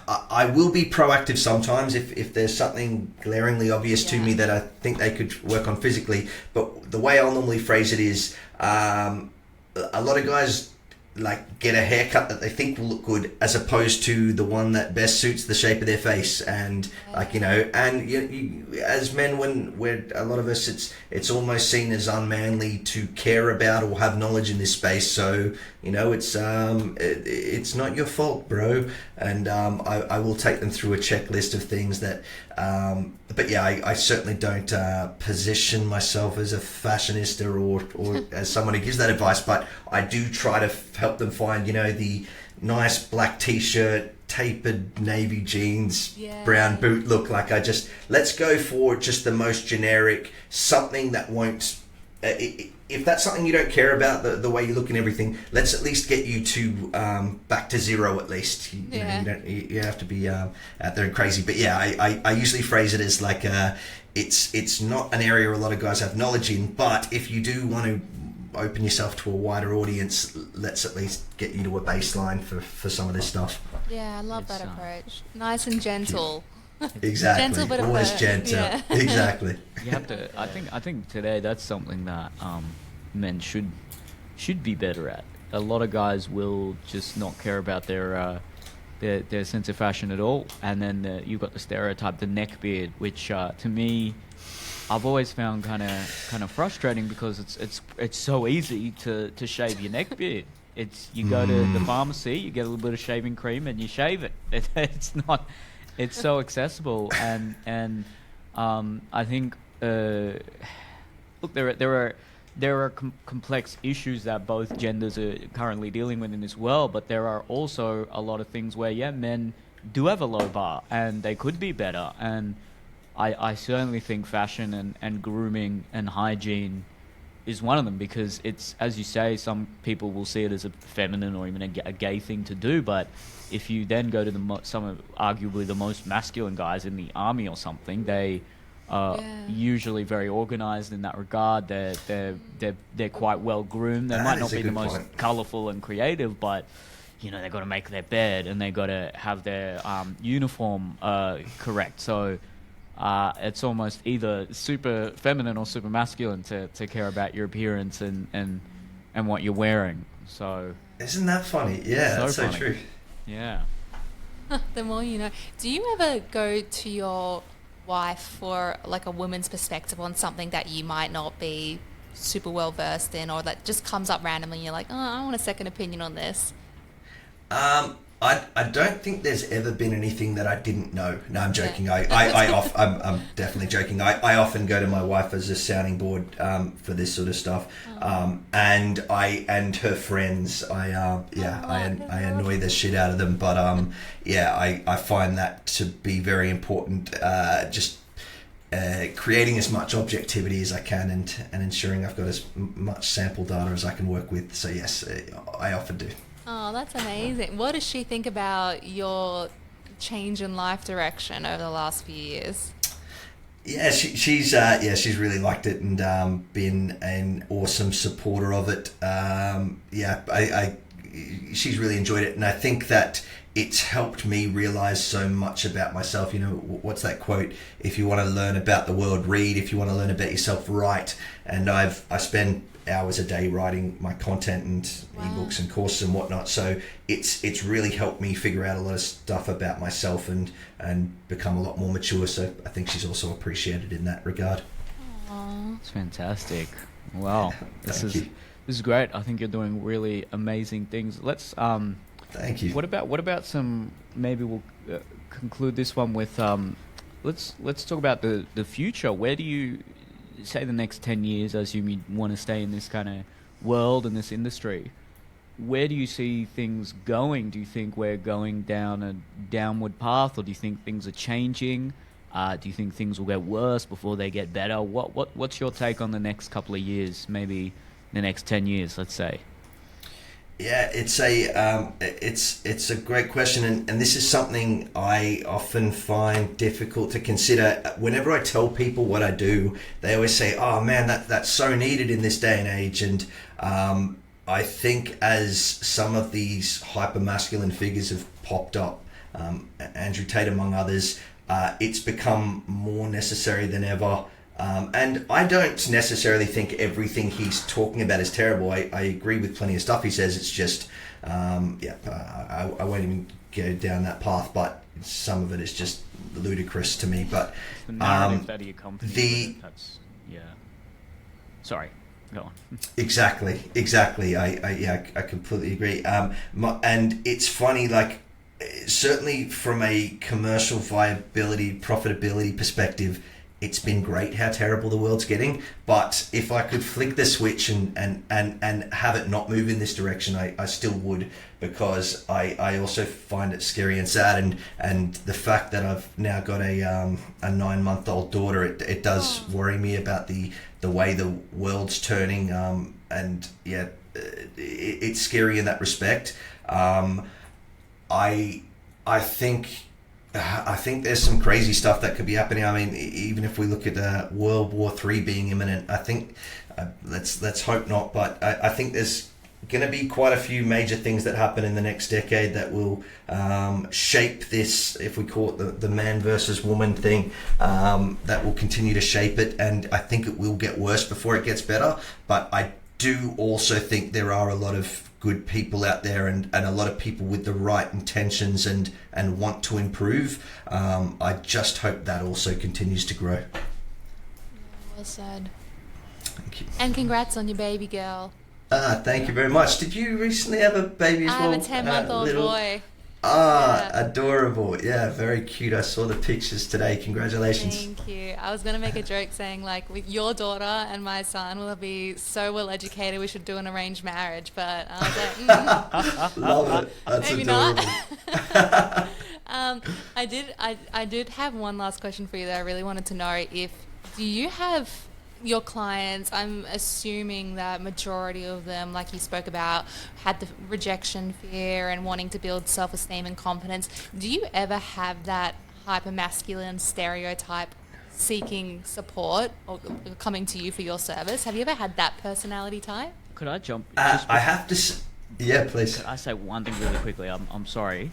Speaker 2: I will be proactive sometimes if there's something glaringly obvious to me that I think they could work on physically. But the way I'll normally phrase it is, a lot of guys like get a haircut that they think will look good, as opposed to the one that best suits the shape of their face. And like, and you, as men, when we're, a lot of us, it's almost seen as unmanly to care about or have knowledge in this space. So it's not your fault, bro. And I will take them through a checklist of things that but yeah, I certainly don't position myself as a fashionista or as someone who gives that advice, but I do try to help them find, the nice black t-shirt, tapered navy jeans, brown boot look. Like, let's go for just the most generic, something that won't, if that's something you don't care about, the way you look and everything, let's at least get you to back to zero at least. You have to be out there and crazy. But yeah, I usually phrase it as like, it's not an area a lot of guys have knowledge in, but if you do want to open yourself to a wider audience, let's at least get you to a baseline for some of this stuff.
Speaker 3: Yeah, I love
Speaker 1: It's,
Speaker 3: that approach. Nice and gentle.
Speaker 2: Exactly.
Speaker 3: Gentle but
Speaker 2: Always
Speaker 3: firm.
Speaker 2: gentle.
Speaker 3: Yeah.
Speaker 2: Exactly.
Speaker 1: You have to. I think today that's something that men should be better at. A lot of guys will just not care about their sense of fashion at all, and then you've got the stereotype, the neck beard, which to me, I've always found kind of frustrating because it's so easy to shave your neck beard. It's you go to the pharmacy, you get a little bit of shaving cream, and you shave it. It's not. It's so accessible, and I think look, there are complex issues that both genders are currently dealing with in this world, but there are also a lot of things where men do have a low bar and they could be better. And I certainly think fashion and grooming and hygiene is one of them, because it's, as you say, some people will see it as a feminine or even a gay thing to do, but if you then go to some of arguably the most masculine guys in the army or something, they are usually very organized in that regard. They're quite well groomed. They might not be the most colorful and creative, but they've got to make their bed and they've got to have their uniform correct. So it's almost either super feminine or super masculine to care about your appearance and what you're wearing. So
Speaker 2: isn't that funny? Yeah, that's so true.
Speaker 1: Yeah.
Speaker 3: The more you know. Do you ever go to your wife for like a woman's perspective on something that you might not be super well versed in, or that just comes up randomly and you're like, oh, I want a second opinion on this?
Speaker 2: I don't think there's ever been anything that I didn't know. No, I'm joking. I'm definitely joking. I often go to my wife as a sounding board for this sort of stuff, and her friends. I annoy the shit out of them, but I find that to be very important. Just creating as much objectivity as I can and ensuring I've got as much sample data as I can work with. So yes, I often do.
Speaker 3: Oh, that's amazing. What does she think about your change in life direction over the last few years?
Speaker 2: Yeah, she's really liked it and been an awesome supporter of it. She's really enjoyed it, and I think that it's helped me realize so much about myself. What's that quote? If you want to learn about the world, read. If you want to learn about yourself, write. And I spend hours a day writing my content and ebooks and courses and whatnot. So it's really helped me figure out a lot of stuff about myself and become a lot more mature. So I think she's also appreciated in that regard.
Speaker 3: Aww.
Speaker 1: It's fantastic. Wow. This is great. I think you're doing really amazing things. Let's
Speaker 2: thank you.
Speaker 1: What about some, maybe we'll conclude this one with let's talk about the future. Where do you say the next 10 years, as you want to stay in this kind of world and this industry, where do you see things going? Do you think we're going down a downward path, or do you think things are changing? Do you think things will get worse before they get better? What's your take on the next couple of years, maybe the next 10 years, let's say?
Speaker 2: Yeah, it's a great question, and this is something I often find difficult to consider. Whenever I tell people what I do, they always say, "Oh man, that's so needed in this day and age." And I think as some of these hyper masculine figures have popped up, Andrew Tate among others, it's become more necessary than ever. And I don't necessarily think everything he's talking about is terrible. I agree with plenty of stuff he says. It's just, I won't even go down that path, but some of it is just ludicrous to me. But
Speaker 1: the narrative that he accompanies that's sorry, go on. Exactly.
Speaker 2: I completely agree. And it's funny, like, certainly from a commercial viability, profitability perspective, it's been great how terrible the world's getting. But if I could flick the switch and have it not move in this direction, I still would, because I also find it scary and sad. And the fact that I've now got a 9-month-old daughter, it does worry me about the way the world's turning. And yeah, it's scary in that respect. I think I think there's some crazy stuff that could be happening. I mean, even if we look at World War III being imminent, I think let's hope not. But I think there's going to be quite a few major things that happen in the next decade that will shape this, if we call it the man versus woman thing, that will continue to shape it. And I think it will get worse before it gets better. But I do also think there are a lot of good people out there and a lot of people with the right intentions and want to improve. I just hope that also continues to grow.
Speaker 3: Well said.
Speaker 2: Thank you.
Speaker 3: And congrats on your baby girl.
Speaker 2: Thank you very much. Did you recently have a baby as
Speaker 3: I
Speaker 2: well?
Speaker 3: have a 10-month-old boy.
Speaker 2: Adorable. Yeah, very cute. I saw the pictures today. Congratulations.
Speaker 3: Thank you. I was going to make a joke saying, like, with your daughter and my son will be so well educated, we should do an arranged marriage. But I was like,
Speaker 2: Love it. That's
Speaker 3: maybe
Speaker 2: adorable.
Speaker 3: not. I did have one last question for you that I really wanted to know. Do you have your clients, I'm assuming that majority of them, like you spoke about, had the rejection fear and wanting to build self-esteem and confidence. Do you ever have that hyper-masculine stereotype seeking support or coming to you for your service? Have you ever had that personality type?
Speaker 1: Could I jump?
Speaker 2: I have to... Yeah, please.
Speaker 1: Could I say one thing really quickly? I'm sorry.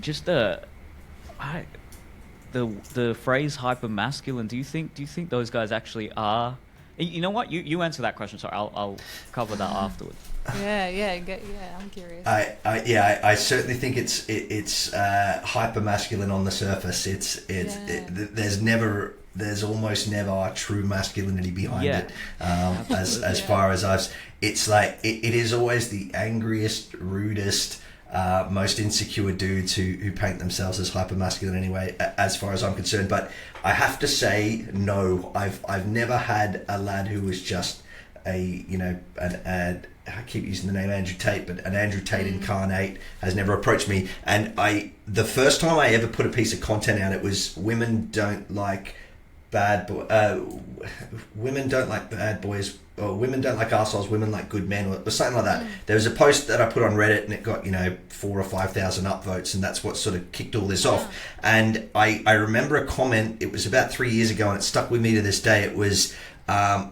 Speaker 1: Just the phrase hyper masculine. Do you think those guys actually are? You know what? You answer that question. Sorry, I'll cover that afterwards.
Speaker 3: Yeah. I'm curious.
Speaker 2: I certainly think it's hyper masculine on the surface. There's almost never true masculinity behind it. As far as it's like it is always the angriest, rudest, most insecure dudes who paint themselves as hyper masculine anyway, as far as I'm concerned. But I have to say, no, I've never had a lad who was just I keep using the name Andrew Tate, but an Andrew Tate incarnate has never approached me. And the first time I ever put a piece of content out, it was women don't like bad boys, or women don't like arseholes, women like good men, or something like that. There was a post that I put on Reddit and it got 4,000 or 5,000 upvotes, and that's what sort of kicked all this off. And I remember a comment, it was about 3 years ago, and it stuck with me to this day. It was,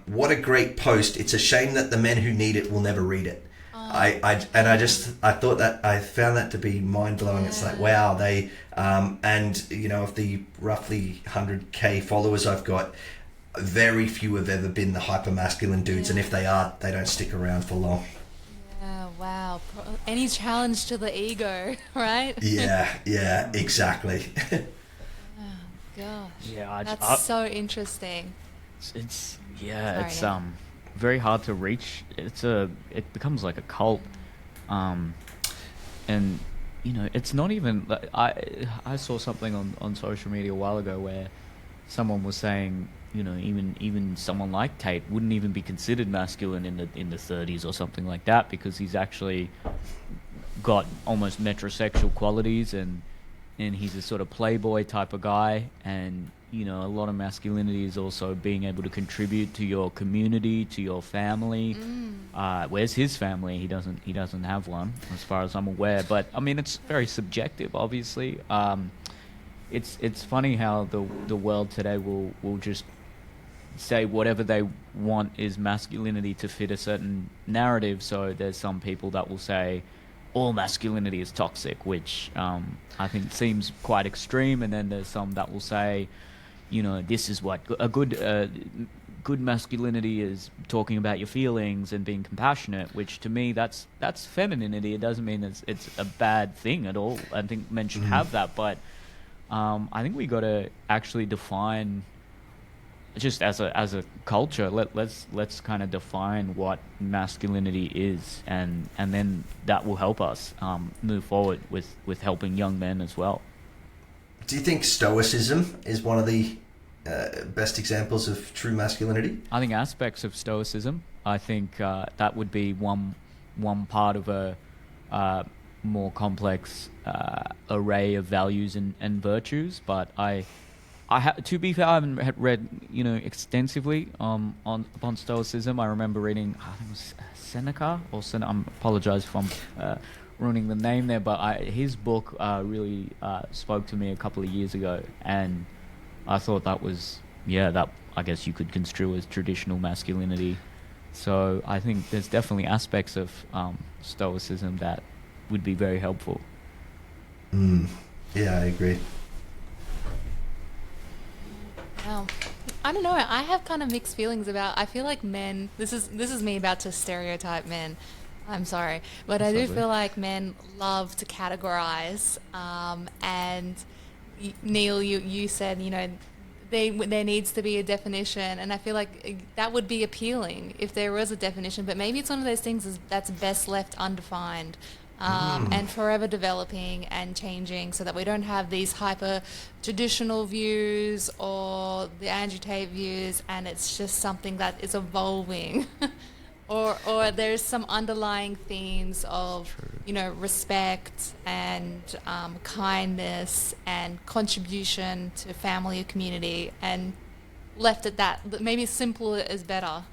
Speaker 2: what a great post. It's a shame that the men who need it will never read it. I thought that, I found that to be mind-blowing. It's like, wow, they and of the roughly 100k followers I've got, very few have ever been the hyper masculine dudes, and if they are, they don't stick around for long.
Speaker 3: Yeah, wow. Any challenge to the ego, right?
Speaker 2: Yeah, exactly.
Speaker 3: Oh gosh.
Speaker 1: Yeah,
Speaker 3: that's so interesting.
Speaker 1: It's
Speaker 3: Sorry,
Speaker 1: very hard to reach. It becomes like a cult, and it's not even. I saw something on social media a while ago where someone was saying, even someone like Tate wouldn't even be considered masculine in the 30s or something like that, because he's actually got almost metrosexual qualities, and he's a sort of playboy type of guy, and a lot of masculinity is also being able to contribute to your community, to your family. Where's his family? He doesn't have one, as far as I'm aware. But I mean, it's very subjective, obviously. It's funny how the world today will just say whatever they want is masculinity to fit a certain narrative. So there's some people that will say all masculinity is toxic, which I think seems quite extreme. And then there's some that will say, this is what a good masculinity is, talking about your feelings and being compassionate, which to me that's femininity. It doesn't mean it's a bad thing at all. I think men should have that, but I think we got to actually define, just as a culture, let's kind of define what masculinity is, and then that will help us move forward with helping young men as well.
Speaker 2: Do you think stoicism is one of the best examples of true masculinity?
Speaker 1: I think aspects of stoicism. I think that would be one part of a more complex array of values and virtues. But to be fair, I haven't read extensively upon stoicism. I remember reading, I think it was Seneca or I apologize if I'm ruining the name there, but his book really spoke to me a couple of years ago, and I thought that was, that I guess you could construe as traditional masculinity. So I think there's definitely aspects of stoicism that would be very helpful.
Speaker 2: Yeah, I agree.
Speaker 3: Wow. I don't know. I have kind of mixed feelings about. I feel like men. This is me about to stereotype men. I'm sorry, but I do feel like men love to categorize. And Neil, you said there needs to be a definition, and I feel like that would be appealing if there was a definition. But maybe it's one of those things that's best left undefined. And forever developing and changing, so that we don't have these hyper traditional views or the Andrew Tate views, and it's just something that is evolving. or there's some underlying themes of respect and kindness and contribution to family or community, and left at that. Maybe simpler is better.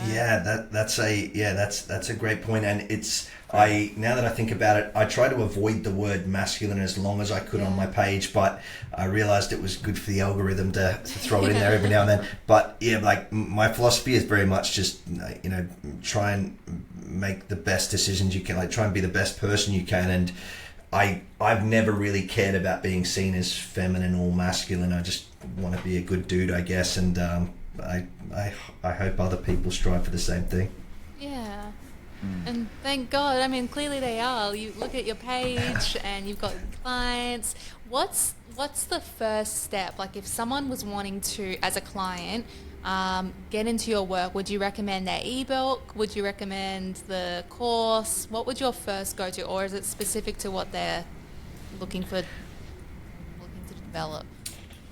Speaker 2: Yeah, that's a great point, and now that I think about it, I try to avoid the word masculine as long as I could on my page, but I realized it was good for the algorithm to throw it in there every now and then. But yeah, like my philosophy is very much just try and make the best decisions you can, like try and be the best person you can, and I've never really cared about being seen as feminine or masculine. I just want to be a good dude, I guess, and I hope other people strive for the same thing.
Speaker 3: Yeah. And thank God. I mean, clearly they are. You look at your page and you've got clients. What's the first step? Like, if someone was wanting to, as a client, get into your work, would you recommend their ebook? Would you recommend the course? What would your first go to, or is it specific to what they're looking to develop?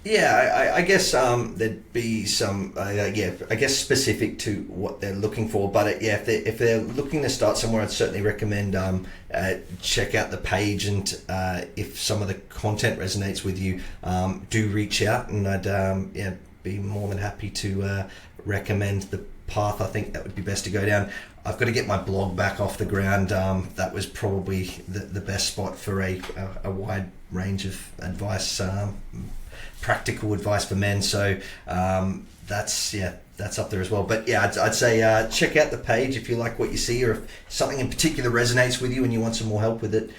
Speaker 2: Yeah, I guess there'd be some, I guess specific to what they're looking for. But if they're looking to start somewhere, I'd certainly recommend check out the page, and if some of the content resonates with you, do reach out, and I'd be more than happy to recommend the path I think that would be best to go down. I've got to get my blog back off the ground. That was probably the best spot for a wide range of advice. Practical advice for men, so that's up there as well. But yeah, I'd say check out the page if you like what you see, or if something in particular resonates with you and you want some more help with it,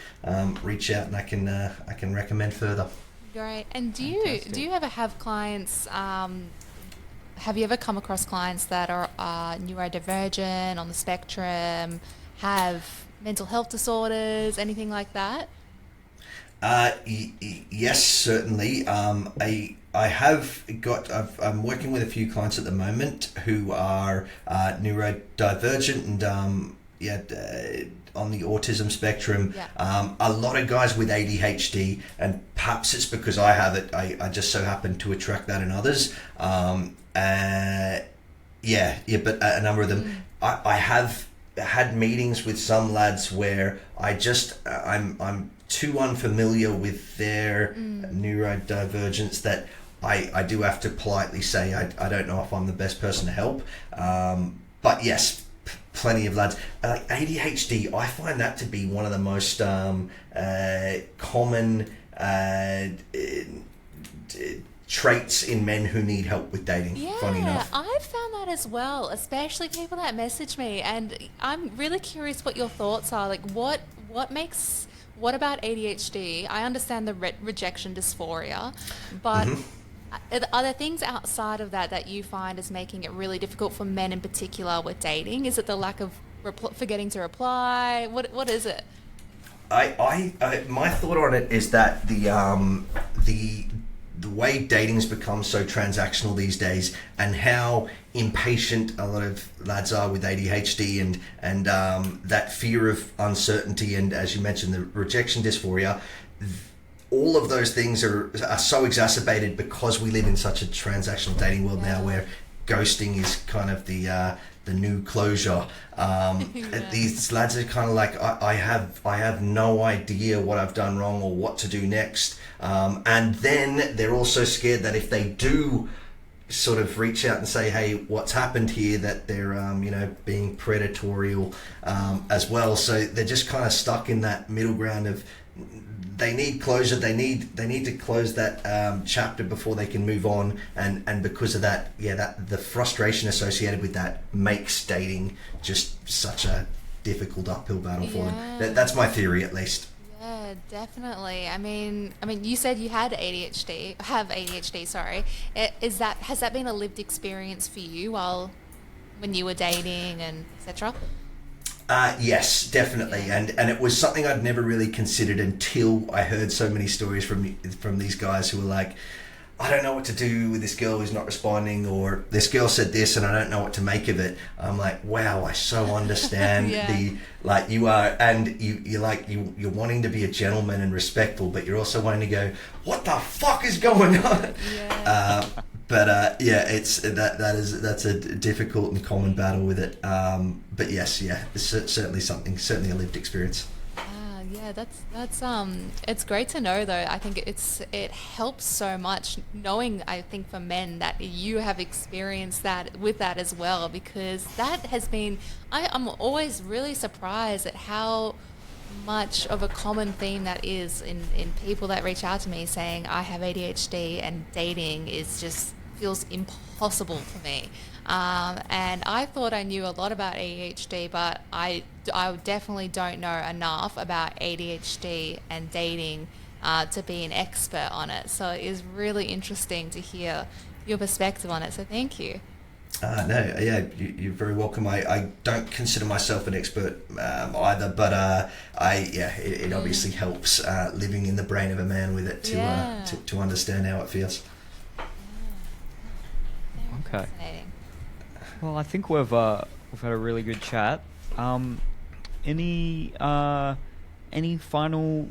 Speaker 2: reach out and I can recommend further.
Speaker 3: Great. And do you ever have clients? Have you ever come across clients that are neurodivergent, on the spectrum, have mental health disorders, anything like that?
Speaker 2: Yes, certainly. I'm working with a few clients at the moment who are neurodivergent and on the autism spectrum.
Speaker 3: Yeah.
Speaker 2: A lot of guys with ADHD, and perhaps it's because I have it. I just so happen to attract that in others. But a number of them. I have had meetings with some lads where I'm too unfamiliar with their neurodivergence that I do have to politely say I don't know if I'm the best person to help. But yes, plenty of lads. Like ADHD, I find that to be one of the most common traits in men who need help with dating.
Speaker 3: Yeah,
Speaker 2: funny enough.
Speaker 3: I've found that as well, especially people that message me, and I'm really curious what your thoughts are. Like, what about ADHD? I understand the rejection dysphoria, but are there things outside of that you find is making it really difficult for men in particular with dating? Is it the lack of forgetting to reply? What is it?
Speaker 2: I my thought on it is that the way dating's become so transactional these days, and how impatient a lot of lads are with ADHD, and that fear of uncertainty, and as you mentioned, the rejection dysphoria, all of those things are so exacerbated because we live in such a transactional dating world now, where ghosting is kind of the new closure. These lads are kind of like, I have no idea what I've done wrong or what to do next, and then they're also scared that if they do sort of reach out and say, hey, what's happened here, that they're being predatorial as well. So they're just kind of stuck in that middle ground of they need closure. They need to close that chapter before they can move on. And because of that, that the frustration associated with that makes dating just such a difficult uphill battle for them. That's my theory, at least.
Speaker 3: Yeah, definitely. I mean, you said you had ADHD. Sorry, has that been a lived experience for you when you were dating and etc.?
Speaker 2: Yes, definitely, and it was something I'd never really considered until I heard so many stories from these guys who were like, I don't know what to do with this girl who's not responding, or this girl said this and I don't know what to make of it. I'm like, wow, I so understand you're wanting to be a gentleman and respectful, but you're also wanting to go, what the fuck is going on?
Speaker 3: Yeah.
Speaker 2: That's a difficult and common battle with it. But yes, it's certainly a lived experience.
Speaker 3: Yeah, that's it's great to know though. I think it helps so much knowing, I think, for men that you have experienced that with that as well, because that has been, I'm always really surprised at how much of a common theme that is in people that reach out to me saying I have ADHD and dating feels impossible for me. And I thought I knew a lot about ADHD, but I definitely don't know enough about ADHD and dating to be an expert on it. So it is really interesting to hear your perspective on it. So thank you.
Speaker 2: You're very welcome. I don't consider myself an expert either, but it obviously helps living in the brain of a man with it to understand how it feels.
Speaker 1: Okay. Well, I think we've had a really good chat. Any final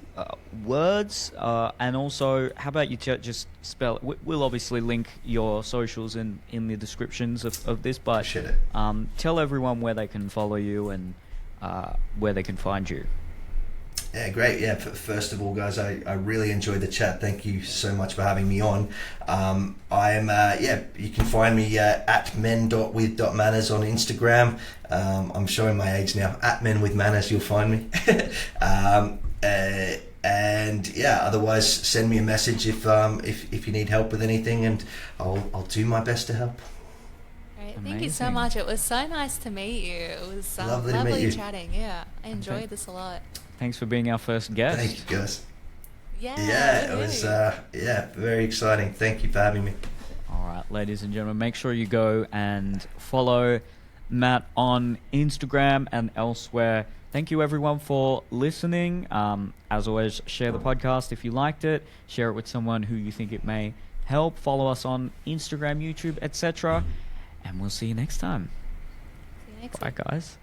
Speaker 1: words? And also, how about you just spell it? We'll obviously link your socials in the descriptions of this, but
Speaker 2: appreciate it.
Speaker 1: Tell everyone where they can follow you and where they can find you.
Speaker 2: Yeah, great. Yeah, first of all, guys, I really enjoyed the chat. Thank you so much for having me on. You can find me at men.with.manners on Instagram. I'm showing my age now. At Men With Manners, you'll find me. Otherwise, send me a message if you need help with anything, and I'll do my best to help.
Speaker 3: Great. Thank you so much. It was so nice to meet you. It was
Speaker 2: lovely to meet you.
Speaker 3: Chatting. Yeah, I enjoyed this a lot.
Speaker 1: Thanks for being our first guest.
Speaker 2: Thank you, guys.
Speaker 3: Yeah,
Speaker 2: it was very exciting. Thank you for having me.
Speaker 1: All right, ladies and gentlemen, make sure you go and follow Matt on Instagram and elsewhere. Thank you, everyone, for listening. As always, share the podcast if you liked it. Share it with someone who you think it may help. Follow us on Instagram, YouTube, etc. And we'll see you next time.
Speaker 3: See you next
Speaker 1: Bye,
Speaker 3: week.
Speaker 1: guys.